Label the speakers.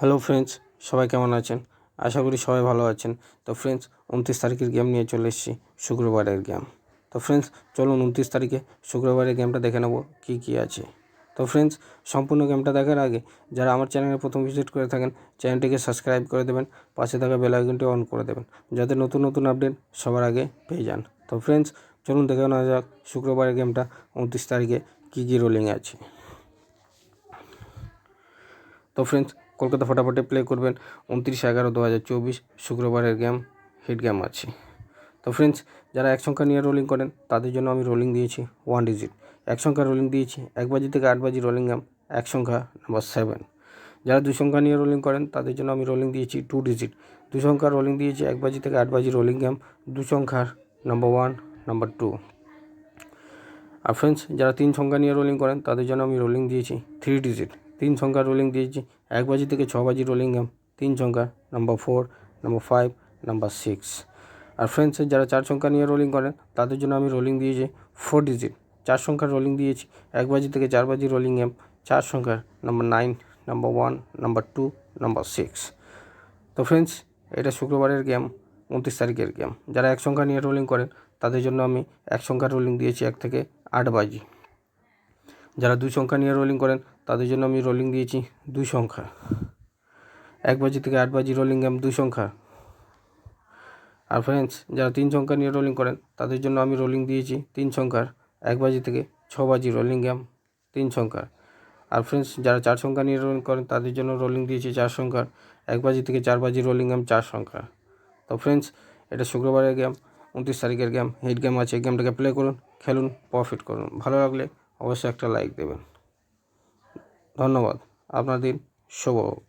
Speaker 1: Hello friends, সবাই কেমন আছেন? আশা করি সবাই ভালো আছেন। তো ফ্রেন্ডস, 29 তারিখের গেম নিয়ে চলে এসেছি, শুক্রবারের গেম। তো ফ্রেন্ডস, চলুন 29 তারিখে শুক্রবারের গেমটা দেখে নেব কী আছে। তো ফ্রেন্ডস, সম্পূর্ণ গেমটা দেখার আগে যারা আমার চ্যানেলে প্রথম ভিজিট করে থাকেন, চ্যানেলটিকে সাবস্ক্রাইব করে দেবেন, পাশে থাকা বেল আইকনটি অন করে দেবেন, যাতে নতুন নতুন আপডেট সবার আগে পেয়ে যান। তো ফ্রেন্ডস, চলুন দেখে নেওয়া যাক শুক্রবারের গেমটা 29 তারিখে কী রোলিং আছে। তো ফ্রেন্ডস, কলকাতা ফটাফটে প্লে করবেন 29/11/2024 শুক্রবারের গেম হিট গেম আছে। তো ফ্রেন্ডস, যারা এক সংখ্যা নিয়ে রোলিং করেন তাদের জন্য আমি রোলিং দিয়েছি 1 ডিজিট। এক সংখ্যা রোলিং দিয়েছি 1 বাজি থেকে 8 বাজি রোলিং গেম এক সংখ্যা নাম্বার 7। যারা 2 সংখ্যা নিয়ে রোলিং করেন তাদের জন্য আমি রোলিং দিয়েছি 2 ডিজিট। 2 সংখ্যা রোলিং দিয়েছি 1 বাজি থেকে 8 বাজি রোলিং গেম 2 সংখ্যার নাম্বার 1 নাম্বার 2। আর ফ্রেন্ডস, যারা 3 সংখ্যা নিয়ে রোলিং করেন তাদের জন্য আমি রোলিং দিয়েছি 3 ডিজিট। 3 সংখ্যা রোলিং দিয়েছি 1 বাজি থেকে 6 বাজি রোলিং গেম 3 সংখ্যা নাম্বার 4 নাম্বার 5 নাম্বার 6। আর ফ্রেন্ডস, যারা 4 সংখ্যা নিয়ে রোলিং করেন তাদের জন্য আমি রোলিং দিয়েছি 4 ডিজিট। 4 সংখ্যার রোলিং দিয়েছি 1 বাজি থেকে 4 বাজি রোলিং গেম 4 সংখ্যার নাম্বার 9 নাম্বার 1 নাম্বার 2 নাম্বার 6। তো ফ্রেন্ডস, এটা শুক্রবারের গেম 29 তারিখের গেম। যারা এক সংখ্যা নিয়ে রোলিং করেন তাদের জন্য আমি এক সংখ্যার রোলিং দিয়েছি 1 থেকে 8 বাজি। যারা 2 সংখ্যা নিয়ে রোলিং করেন তাদের জন্য আমি রোলিং দিয়েছি 2 সংখ্যা 1 বাজি থেকে 8 বাজি রোলিং গেম 2 সংখ্যা। আর ফ্রেন্ডস, যারা 3 সংখ্যা নিয়ে রোলিং করেন তাদের জন্য আমি রোলিং দিয়েছি 3 সংখ্যার 1 বাজি থেকে 6 বাজি রোলিং গেম 3 সংখ্যার। আর ফ্রেন্ডস, যারা 4 সংখ্যা নিয়ে রোলিং করেন তাদের জন্য রোলিং দিয়েছি 4 সংখ্যার 1 বাজি থেকে 4 বাজি রোলিং গেম 4 সংখ্যা। তো ফ্রেন্ডস, এটা শুক্রবারের গেম 29 তারিখের গেম হিট গেম আছে। এই গেমটাকে প্লে করুন, খেলুন, প্রফিট করুন। ভালো লাগলে অবশ্যই একটা লাইক দেবেন। ধন্যবাদ। আপনার দিন শুভ হোক।